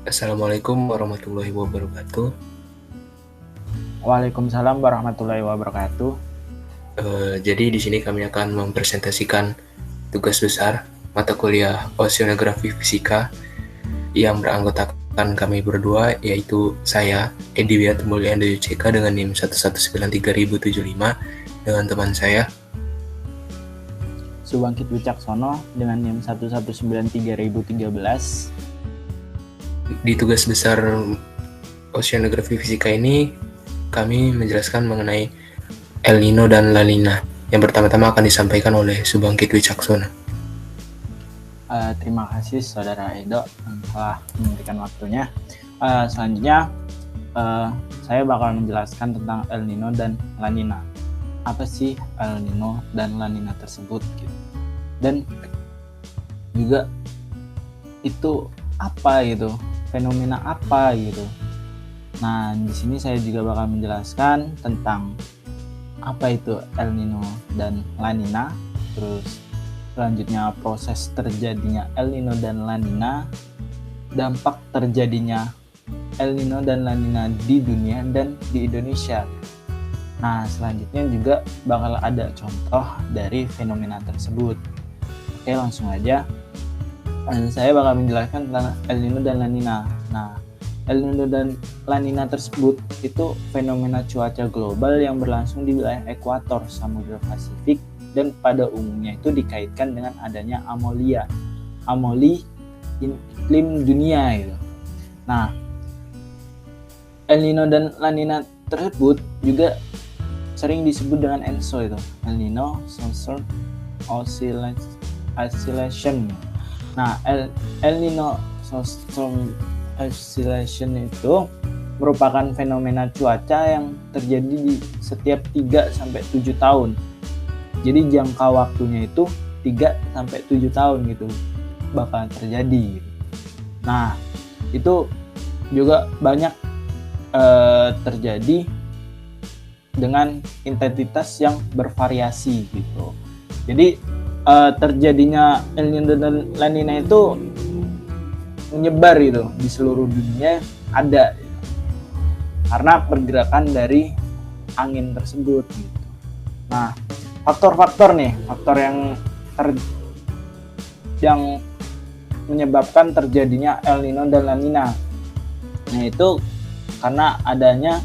Assalamualaikum warahmatullahi wabarakatuh. Waalaikumsalam warahmatullahi wabarakatuh. Jadi di sini kami akan mempresentasikan tugas besar mata kuliah Oceanografi Fisika yang beranggotakan kami berdua, yaitu saya, Edi Wiatumulya YCK dengan NIM 1193075, dengan teman saya, Subangkit Wicaksono dengan NIM 1193013. Di tugas besar Oceanografi Fisika ini, kami menjelaskan mengenai El Nino dan La Nina. Yang pertama-tama akan disampaikan oleh Subangkit Wicaksono. Terima kasih Saudara Edo yang telah memberikan waktunya. Selanjutnya saya bakal menjelaskan tentang El Nino dan La Nina. Apa sih El Nino dan La Nina tersebut gitu. Dan juga itu apa gitu, fenomena apa gitu. Nah, di sini saya juga bakal menjelaskan tentang apa itu El Nino dan La Nina, terus selanjutnya proses terjadinya El Nino dan La Nina, dampak terjadinya El Nino dan La Nina di dunia dan di Indonesia. Nah, selanjutnya juga bakal ada contoh dari fenomena tersebut. Oke, langsung aja. Saya bakal menjelaskan tentang El Nino dan La Nina. Nah, El Nino dan La Nina tersebut itu fenomena cuaca global yang berlangsung di wilayah ekuator Samudra Pasifik dan pada umumnya itu dikaitkan dengan adanya amoli iklim dunia gitu. Nah, El Nino dan La Nina tersebut juga sering disebut dengan ENSO itu, El Nino Southern Oscillation. Nah, El Nino Southern Oscillation itu merupakan fenomena cuaca yang terjadi di setiap 3-7 tahun. Jadi jangka waktunya itu 3-7 tahun gitu bakal terjadi. Nah, itu juga banyak terjadi dengan intensitas yang bervariasi gitu. Jadi terjadinya El Nino dan La Nina itu menyebar gitu di seluruh dunia ada gitu. Karena pergerakan dari angin tersebut gitu. Nah, faktor yang menyebabkan terjadinya El Nino dan La Nina, yaitu karena adanya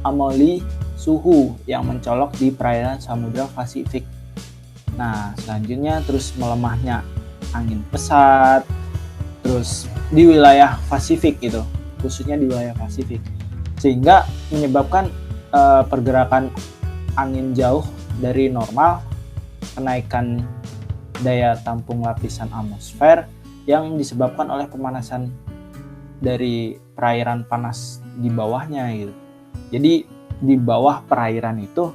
amoli suhu yang mencolok di perairan Samudra Pasifik. Nah, selanjutnya terus melemahnya angin pesat, terus di wilayah Pasifik itu, khususnya di wilayah Pasifik, sehingga menyebabkan pergerakan angin jauh dari normal, kenaikan daya tampung lapisan atmosfer yang disebabkan oleh pemanasan dari perairan panas di bawahnya gitu. Jadi di bawah perairan itu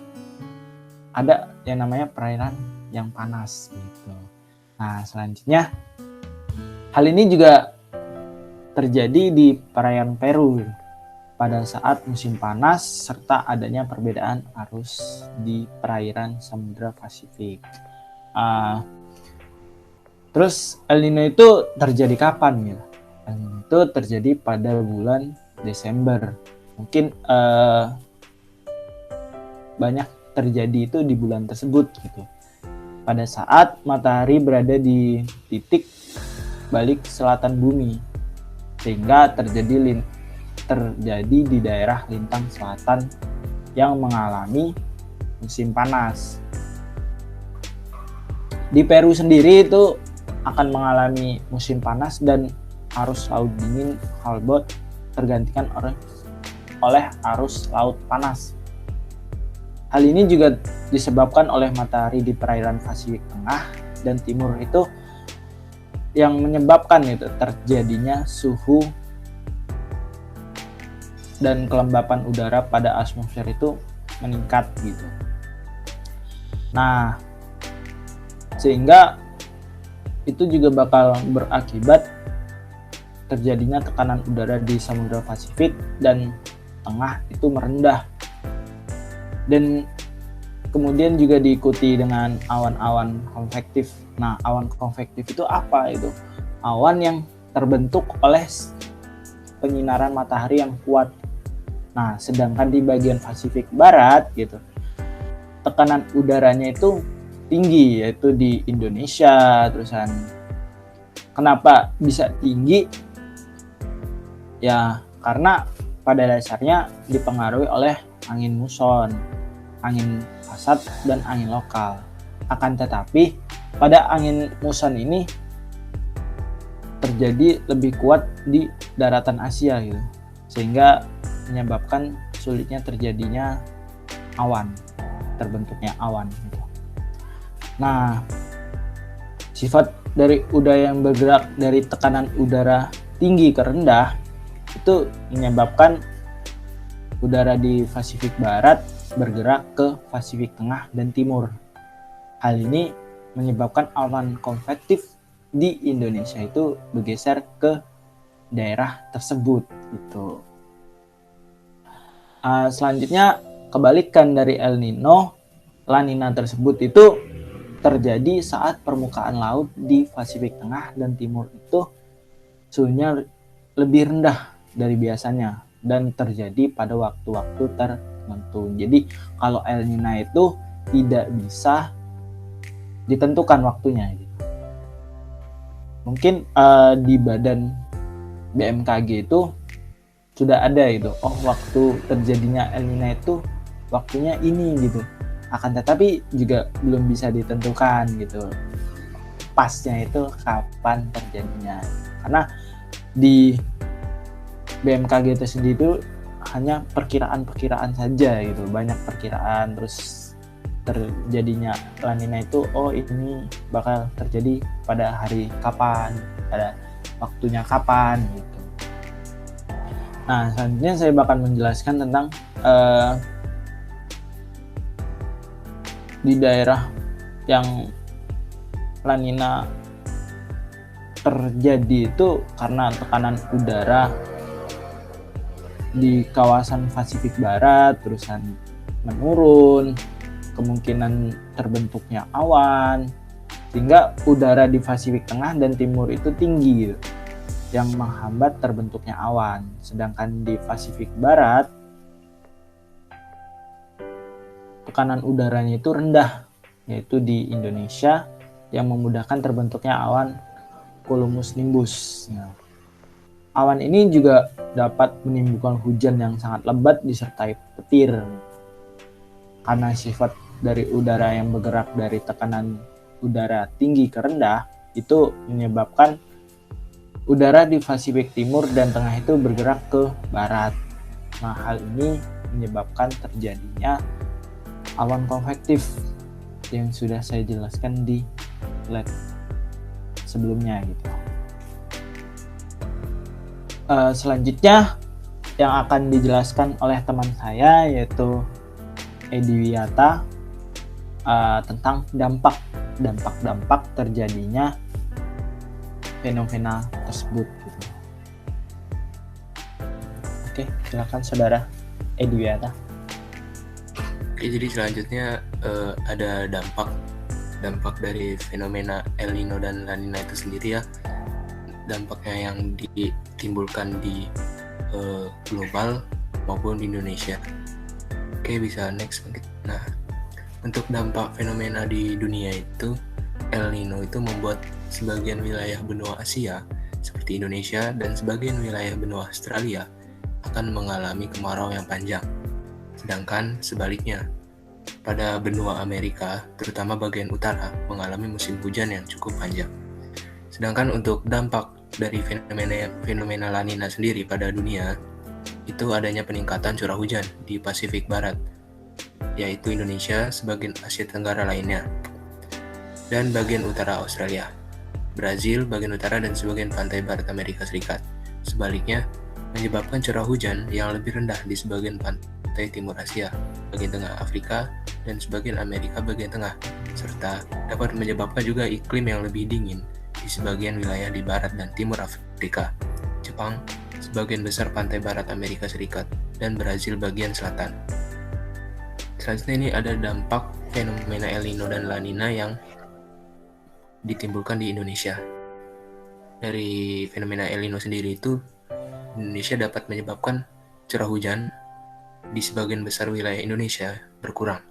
ada yang namanya perairan yang panas gitu. Nah, selanjutnya hal ini juga terjadi di perairan Peru pada saat musim panas serta adanya perbedaan arus di perairan Samudra Pasifik. Terus El Nino itu terjadi kapan ya? El Nino itu terjadi pada bulan Desember. Mungkin banyak terjadi itu di bulan tersebut gitu. Pada saat matahari berada di titik balik selatan bumi, sehingga terjadi di daerah lintang selatan yang mengalami musim panas. Di Peru sendiri itu akan mengalami musim panas dan arus laut dingin Humboldt tergantikan oleh arus laut panas. Hal ini juga disebabkan oleh matahari di perairan Pasifik Tengah dan Timur itu yang menyebabkan itu terjadinya suhu dan kelembapan udara pada atmosfer itu meningkat gitu. Nah, sehingga itu juga bakal berakibat terjadinya tekanan udara di Samudra Pasifik dan Tengah itu merendah. Dan kemudian juga diikuti dengan awan-awan konvektif. Nah, awan konvektif itu apa itu? Awan yang terbentuk oleh penyinaran matahari yang kuat. Nah, sedangkan di bagian Pasifik Barat gitu, tekanan udaranya itu tinggi, yaitu di Indonesia. Terusan kenapa bisa tinggi? Ya, karena pada dasarnya dipengaruhi oleh angin muson, angin pasat, dan angin lokal. Akan tetapi, pada angin muson ini terjadi lebih kuat di daratan Asia gitu, sehingga menyebabkan sulitnya terjadinya awan, terbentuknya awan gitu. Nah, sifat dari udara yang bergerak dari tekanan udara tinggi ke rendah itu menyebabkan udara di Pasifik Barat bergerak ke Pasifik Tengah dan Timur. Hal ini menyebabkan awan konvektif di Indonesia itu bergeser ke daerah tersebut gitu. Selanjutnya, kebalikan dari El Nino, La Nina tersebut itu terjadi saat permukaan laut di Pasifik Tengah dan Timur itu suhunya lebih rendah dari biasanya dan terjadi pada waktu-waktu tertentu. Jadi kalau El Nino itu tidak bisa ditentukan waktunya. Mungkin di badan BMKG itu sudah ada gitu. Oh, waktu terjadinya El Nino itu waktunya ini gitu. Akan tetapi juga belum bisa ditentukan gitu. Pasnya itu kapan terjadinya. Karena di BMKG itu sendiri itu hanya perkiraan-perkiraan saja gitu. Banyak perkiraan, terus terjadinya La Nina itu ini bakal terjadi pada hari kapan, pada waktunya kapan gitu. Nah, selanjutnya saya bakal menjelaskan tentang di daerah yang La Nina terjadi itu karena tekanan udara di kawasan Pasifik Barat terusan menurun, kemungkinan terbentuknya awan, sehingga udara di Pasifik Tengah dan Timur itu tinggi gitu, yang menghambat terbentuknya awan. Sedangkan di Pasifik Barat tekanan udaranya itu rendah, yaitu di Indonesia, yang memudahkan terbentuknya awan cumulonimbus. Nah, awan ini juga dapat menimbulkan hujan yang sangat lebat disertai petir. Karena sifat dari udara yang bergerak dari tekanan udara tinggi ke rendah itu menyebabkan udara di Pasifik Timur dan Tengah itu bergerak ke barat. Nah, hal ini menyebabkan terjadinya awan konvektif yang sudah saya jelaskan di slide sebelumnya gitu. Selanjutnya yang akan dijelaskan oleh teman saya yaitu Edi Wiyata tentang dampak terjadinya fenomena tersebut gitu. Oke, silakan saudara Edi Wiyata. Oke, jadi selanjutnya ada dampak dari fenomena El Nino dan La Nina itu sendiri ya. Dampaknya yang ditimbulkan di global maupun di Indonesia. Oke, bisa next. Nah, untuk dampak fenomena di dunia itu, El Nino itu membuat sebagian wilayah benua Asia seperti Indonesia dan sebagian wilayah benua Australia akan mengalami kemarau yang panjang. Sedangkan sebaliknya, pada benua Amerika, terutama bagian utara, mengalami musim hujan yang cukup panjang. Sedangkan untuk dampak dari fenomena La Nina sendiri pada dunia, itu adanya peningkatan curah hujan di Pasifik Barat, yaitu Indonesia, sebagian Asia Tenggara lainnya, dan bagian utara Australia, Brazil, bagian utara, dan sebagian pantai barat Amerika Serikat. Sebaliknya, menyebabkan curah hujan yang lebih rendah di sebagian pantai timur Asia, bagian tengah Afrika, dan sebagian Amerika bagian tengah, serta dapat menyebabkan juga iklim yang lebih dingin di sebagian wilayah di barat dan timur Afrika, Jepang, sebagian besar pantai barat Amerika Serikat, dan Brazil bagian selatan. Selanjutnya ini ada dampak fenomena El Nino dan La Nina yang ditimbulkan di Indonesia. Dari fenomena El Nino sendiri itu Indonesia dapat menyebabkan curah hujan di sebagian besar wilayah Indonesia berkurang.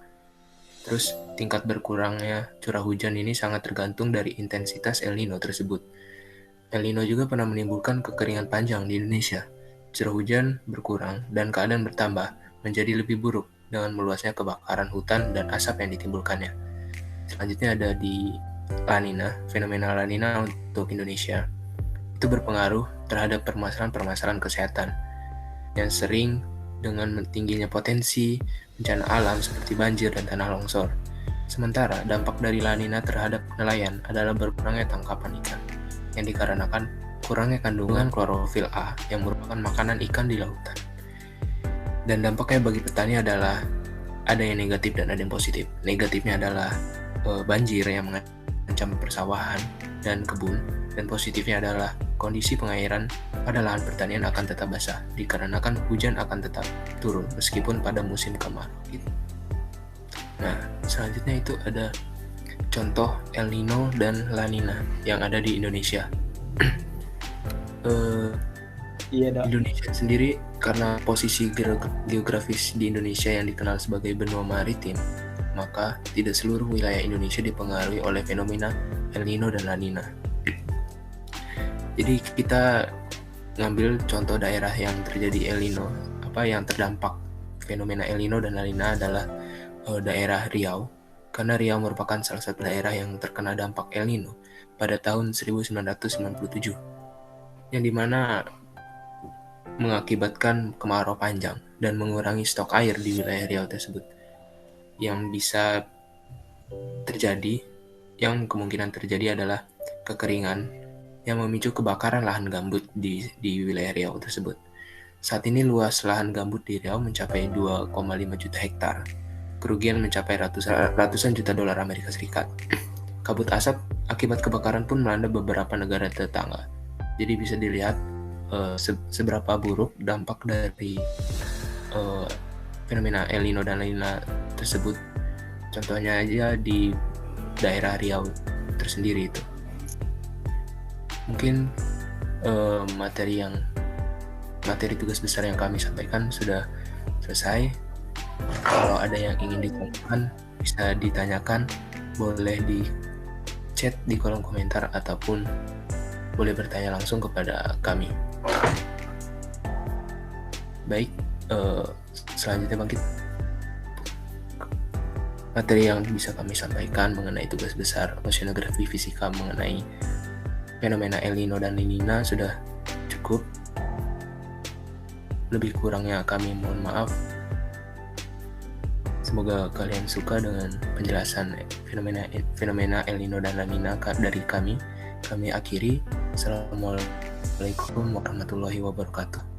Terus tingkat berkurangnya curah hujan ini sangat tergantung dari intensitas El Nino tersebut. El Nino juga pernah menimbulkan kekeringan panjang di Indonesia. Curah hujan berkurang dan keadaan bertambah menjadi lebih buruk dengan meluasnya kebakaran hutan dan asap yang ditimbulkannya. Selanjutnya ada di La Nina, fenomena La Nina untuk Indonesia. Itu berpengaruh terhadap permasalahan-permasalahan kesehatan yang sering dengan tingginya potensi bencana alam seperti banjir dan tanah longsor. Sementara dampak dari La Nina terhadap nelayan adalah berkurangnya tangkapan ikan yang dikarenakan kurangnya kandungan klorofil A yang merupakan makanan ikan di lautan. Dan dampaknya bagi petani adalah ada yang negatif dan ada yang positif. Negatifnya adalah banjir yang mengancam persawahan dan kebun, dan positifnya adalah kondisi pengairan pada lahan pertanian akan tetap basah dikarenakan hujan akan tetap turun meskipun pada musim kemarau. Nah, selanjutnya itu ada contoh El Nino dan La Nina yang ada di Indonesia. Indonesia sendiri karena posisi geografis di Indonesia yang dikenal sebagai benua maritim, maka tidak seluruh wilayah Indonesia dipengaruhi oleh fenomena El Nino dan La Nina. Jadi kita ngambil contoh daerah yang terjadi El Nino, yang terdampak fenomena El Nino dan La Nina adalah daerah Riau, karena Riau merupakan salah satu daerah yang terkena dampak El Nino pada tahun 1997, yang dimana mengakibatkan kemarau panjang dan mengurangi stok air di wilayah Riau tersebut. Yang bisa terjadi, yang kemungkinan terjadi adalah kekeringan yang memicu kebakaran lahan gambut di wilayah Riau tersebut. Saat ini luas lahan gambut di Riau mencapai 2,5 juta hektar. Kerugian mencapai ratusan juta dolar Amerika Serikat. Kabut asap akibat kebakaran pun melanda beberapa negara tetangga. Jadi bisa dilihat seberapa buruk dampak dari fenomena El Nino dan La Nina tersebut. Contohnya aja di daerah Riau tersendiri itu. Mungkin materi tugas besar yang kami sampaikan sudah selesai. Kalau ada yang ingin ditanyakan, bisa ditanyakan, boleh di chat di kolom komentar ataupun boleh bertanya langsung kepada kami. Baik, selanjutnya bangkit materi yang bisa kami sampaikan mengenai tugas besar oceanografi fisika mengenai fenomena El Nino dan La Nina sudah cukup. Lebih kurangnya kami mohon maaf. Semoga kalian suka dengan penjelasan fenomena El Nino dan La Nina dari kami. Kami akhiri. Assalamualaikum warahmatullahi wabarakatuh.